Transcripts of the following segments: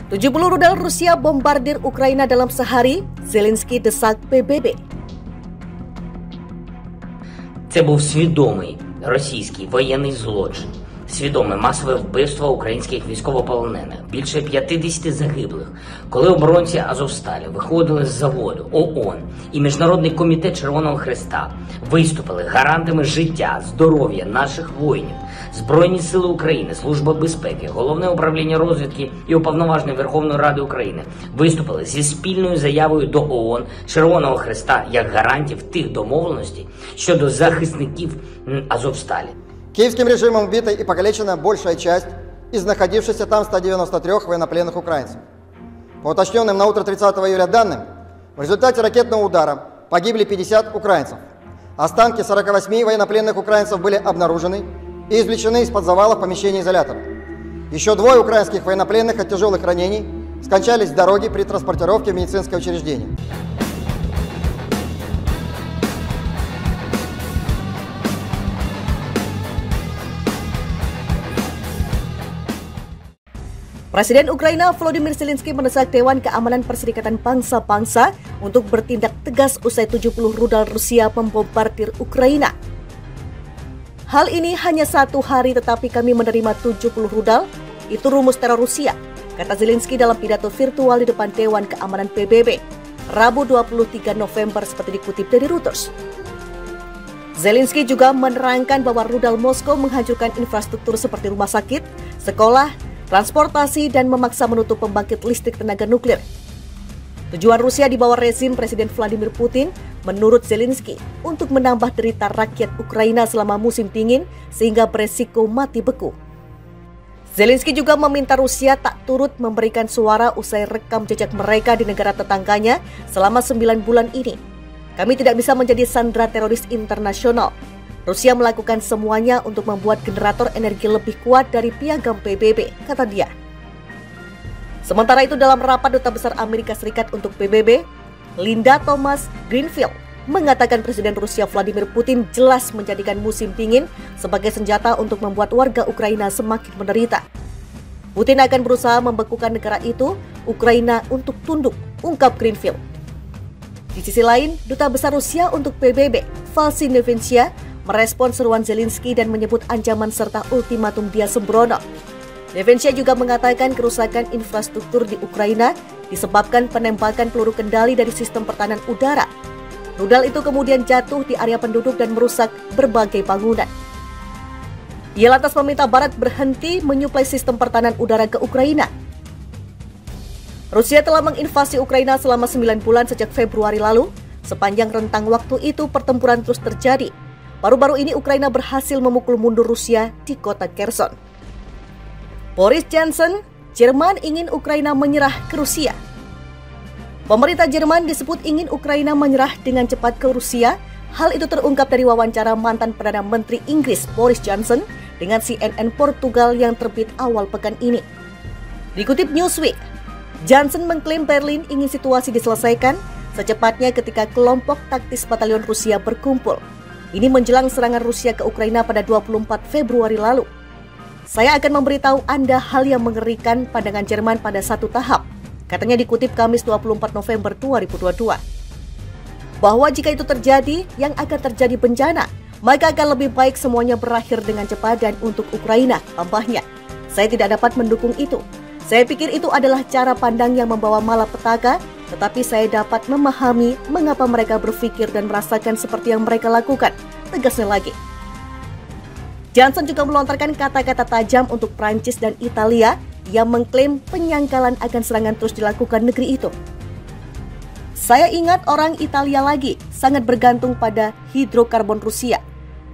70 rudal Rusia bombardir Ukraina dalam sehari, Zelensky desak PBB. Це був свідомий російський воєнний злочин, свідоме масове вбивство українських військовополонених, більше 50 загиблих, коли оборонці Азовсталі виходили з заводу, ООН і Міжнародний комітет Червоного Хреста виступили гарантами життя, здоров'я наших воїнів. Збройні сили України, Служба безпеки, Головне управління розвідки і Уповноважений Верховної Ради України виступили зі спільною заявою до ООН, Червоного Хреста як гарантів тих домовленостей щодо захисників Азовсталі. Киевским режимом убита и покалечена большая часть из находившихся там 193 военнопленных украинцев. По уточненным на утро 30 июля данным, в результате ракетного удара погибли 50 украинцев. Останки 48 военнопленных украинцев были обнаружены и извлечены из-под завалов помещений изолятора. Еще двое украинских военнопленных от тяжелых ранений скончались в дороге при транспортировке в медицинское учреждение. Presiden Ukraina Volodymyr Zelensky mendesak Dewan Keamanan Perserikatan Bangsa-Bangsa untuk bertindak tegas usai 70 rudal Rusia membombardir Ukraina. Hal ini hanya satu hari tetapi kami menerima 70 rudal, itu rumus teror Rusia, kata Zelensky dalam pidato virtual di depan Dewan Keamanan PBB, Rabu 23 November seperti dikutip dari Reuters. Zelensky juga menerangkan bahwa rudal Moskow menghancurkan infrastruktur seperti rumah sakit, sekolah, transportasi, dan memaksa menutup pembangkit listrik tenaga nuklir. Tujuan Rusia di bawah rezim Presiden Vladimir Putin, menurut Zelensky, untuk menambah derita rakyat Ukraina selama musim dingin sehingga beresiko mati beku. Zelensky juga meminta Rusia tak turut memberikan suara usai rekam jejak mereka di negara tetangganya selama 9 bulan ini. Kami tidak bisa menjadi sandera teroris internasional. Rusia melakukan semuanya untuk membuat generator energi lebih kuat dari piagam PBB, kata dia. Sementara itu dalam rapat Duta Besar Amerika Serikat untuk PBB, Linda Thomas-Greenfield mengatakan Presiden Rusia Vladimir Putin jelas menjadikan musim dingin sebagai senjata untuk membuat warga Ukraina semakin menderita. Putin akan berusaha membekukan negara itu, Ukraina, untuk tunduk, ungkap Greenfield. Di sisi lain, Duta Besar Rusia untuk PBB, Valsy Nevencia, merespon seruan Zelensky dan menyebut ancaman serta ultimatum dia sembrono. Nevencia juga mengatakan kerusakan infrastruktur di Ukraina disebabkan penembakan peluru kendali dari sistem pertahanan udara. Rudal itu kemudian jatuh di area penduduk dan merusak berbagai bangunan. Ia lantas meminta Barat berhenti menyuplai sistem pertahanan udara ke Ukraina. Rusia telah menginvasi Ukraina selama 9 bulan sejak Februari lalu. Sepanjang rentang waktu itu pertempuran terus terjadi. Baru-baru ini Ukraina berhasil memukul mundur Rusia di kota Kherson. Boris Johnson, Jerman ingin Ukraina menyerah ke Rusia. Pemerintah Jerman disebut ingin Ukraina menyerah dengan cepat ke Rusia. Hal itu terungkap dari wawancara mantan Perdana Menteri Inggris Boris Johnson dengan CNN Portugal yang terbit awal pekan ini. Dikutip Newsweek, Johnson mengklaim Berlin ingin situasi diselesaikan secepatnya ketika kelompok taktis batalion Rusia berkumpul. Ini menjelang serangan Rusia ke Ukraina pada 24 Februari lalu. Saya akan memberitahu Anda hal yang mengerikan pandangan Jerman pada satu tahap, katanya dikutip Kamis 24 November 2022. Bahwa jika itu terjadi, yang akan terjadi bencana, maka akan lebih baik semuanya berakhir dengan cepat dan untuk Ukraina, tambahnya. Saya tidak dapat mendukung itu. Saya pikir itu adalah cara pandang yang membawa malapetaka, tetapi saya dapat memahami mengapa mereka berpikir dan merasakan seperti yang mereka lakukan, tegasnya lagi. Johnson juga melontarkan kata-kata tajam untuk Prancis dan Italia yang mengklaim penyangkalan akan serangan terus dilakukan negeri itu. Saya ingat orang Italia lagi sangat bergantung pada hidrokarbon Rusia.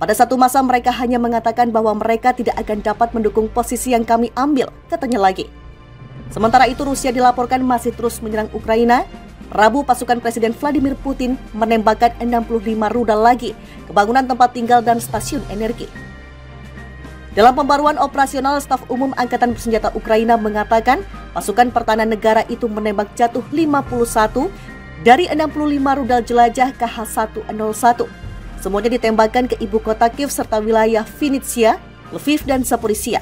Pada satu masa mereka hanya mengatakan bahwa mereka tidak akan dapat mendukung posisi yang kami ambil, katanya lagi. Sementara itu Rusia dilaporkan masih terus menyerang Ukraina. Rabu pasukan Presiden Vladimir Putin menembakkan 65 rudal lagi ke bangunan tempat tinggal dan stasiun energi. Dalam pembaruan operasional, Staf Umum Angkatan Bersenjata Ukraina mengatakan pasukan pertahanan negara itu menembak jatuh 51 dari 65 rudal jelajah KH-101. Semuanya ditembakkan ke ibu kota Kiev serta wilayah Vinnytsia, Lviv, dan Zaporizhia.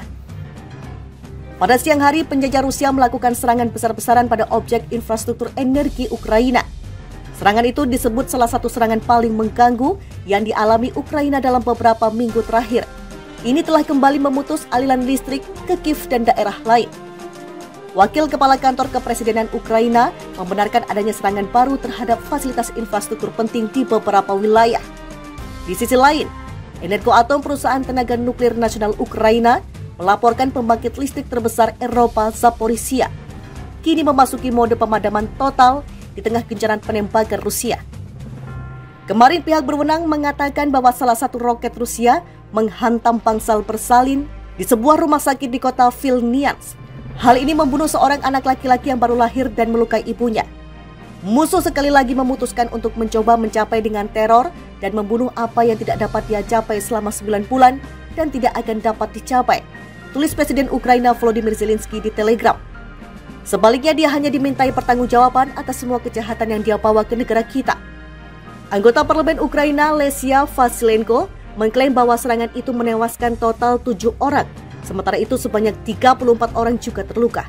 Pada siang hari, penjajah Rusia melakukan serangan besar-besaran pada objek infrastruktur energi Ukraina. Serangan itu disebut salah satu serangan paling mengganggu yang dialami Ukraina dalam beberapa minggu terakhir. Ini telah kembali memutus aliran listrik ke Kiev dan daerah lain. Wakil Kepala Kantor Kepresidenan Ukraina membenarkan adanya serangan baru terhadap fasilitas infrastruktur penting di beberapa wilayah. Di sisi lain, Energoatom, perusahaan tenaga nuklir nasional Ukraina, melaporkan pembangkit listrik terbesar Eropa, Zaporizhzhia, kini memasuki mode pemadaman total di tengah gencaran penembakan Rusia. Kemarin pihak berwenang mengatakan bahwa salah satu roket Rusia menghantam bangsal bersalin di sebuah rumah sakit di kota Vilnius. Hal ini membunuh seorang anak laki-laki yang baru lahir dan melukai ibunya. Musuh sekali lagi memutuskan untuk mencoba mencapai dengan teror dan membunuh apa yang tidak dapat dia capai selama 9 bulan dan tidak akan dapat dicapai, tulis Presiden Ukraina Volodymyr Zelensky di Telegram. Sebaliknya, dia hanya dimintai pertanggungjawaban atas semua kejahatan yang dia bawa ke negara kita. Anggota Parlemen Ukraina Lesia Vasilenko mengklaim bahwa serangan itu menewaskan total 7 orang, sementara itu sebanyak 34 orang juga terluka.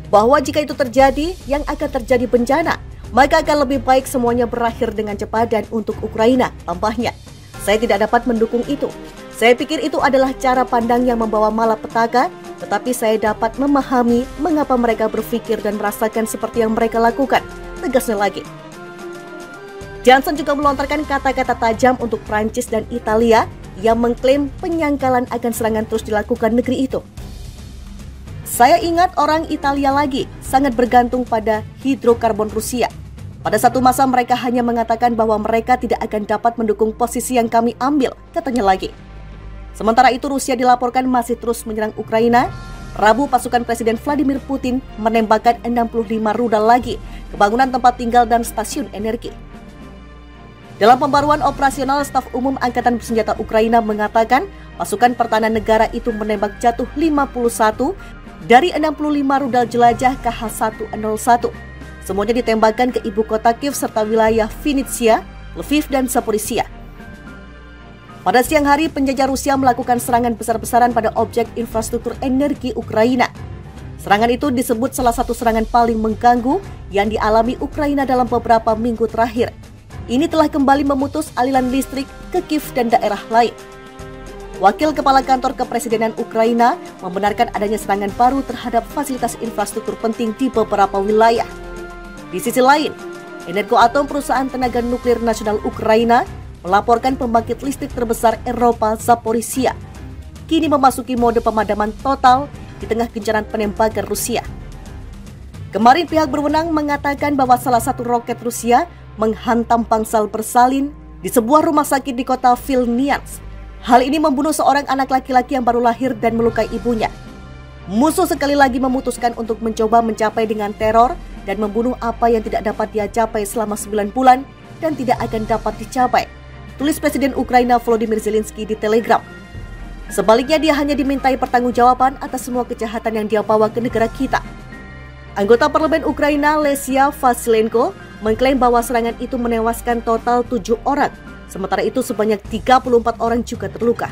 Bahwa jika itu terjadi, yang akan terjadi bencana, maka akan lebih baik semuanya berakhir dengan cepat dan untuk Ukraina, tambahnya. Saya tidak dapat mendukung itu. Saya pikir itu adalah cara pandang yang membawa malapetaka, tetapi saya dapat memahami mengapa mereka berpikir dan merasakan seperti yang mereka lakukan, tegasnya lagi. Johnson juga melontarkan kata-kata tajam untuk Prancis dan Italia yang mengklaim penyangkalan akan serangan terus dilakukan negeri itu. Saya ingat orang Italia lagi sangat bergantung pada hidrokarbon Rusia. Pada satu masa mereka hanya mengatakan bahwa mereka tidak akan dapat mendukung posisi yang kami ambil, katanya lagi. Sementara itu Rusia dilaporkan masih terus menyerang Ukraina. Rabu pasukan Presiden Vladimir Putin menembakkan 65 rudal lagi ke bangunan tempat tinggal dan stasiun energi. Dalam pembaruan operasional, Staf Umum Angkatan Bersenjata Ukraina mengatakan pasukan pertahanan negara itu menembak jatuh 51 dari 65 rudal jelajah KH-101. Semuanya ditembakkan ke ibu kota Kiev serta wilayah Vinnytsia, Lviv, dan Zaporizhzhia. Pada siang hari, penjajah Rusia melakukan serangan besar-besaran pada objek infrastruktur energi Ukraina. Serangan itu disebut salah satu serangan paling mengganggu yang dialami Ukraina dalam beberapa minggu terakhir. Ini telah kembali memutus aliran listrik ke Kiev dan daerah lain. Wakil Kepala Kantor Kepresidenan Ukraina membenarkan adanya serangan baru terhadap fasilitas infrastruktur penting di beberapa wilayah. Di sisi lain, Energoatom, perusahaan tenaga nuklir nasional Ukraina, melaporkan pembangkit listrik terbesar Eropa, Zaporizhzhia, kini memasuki mode pemadaman total di tengah gencaran penembakan Rusia. Kemarin pihak berwenang mengatakan bahwa salah satu roket Rusia menghantam bangsal bersalin di sebuah rumah sakit di kota Vilnius. Hal ini membunuh seorang anak laki-laki yang baru lahir dan melukai ibunya. Musuh sekali lagi memutuskan untuk mencoba mencapai dengan teror dan membunuh apa yang tidak dapat dia capai selama 9 bulan dan tidak akan dapat dicapai, tulis Presiden Ukraina Volodymyr Zelensky di Telegram. Sebaliknya, dia hanya dimintai pertanggungjawaban atas semua kejahatan yang dia bawa ke negara kita. Anggota Parlemen Ukraina Lesia Vasilenko mengklaim bahwa serangan itu menewaskan total 7 orang, sementara itu sebanyak 34 orang juga terluka.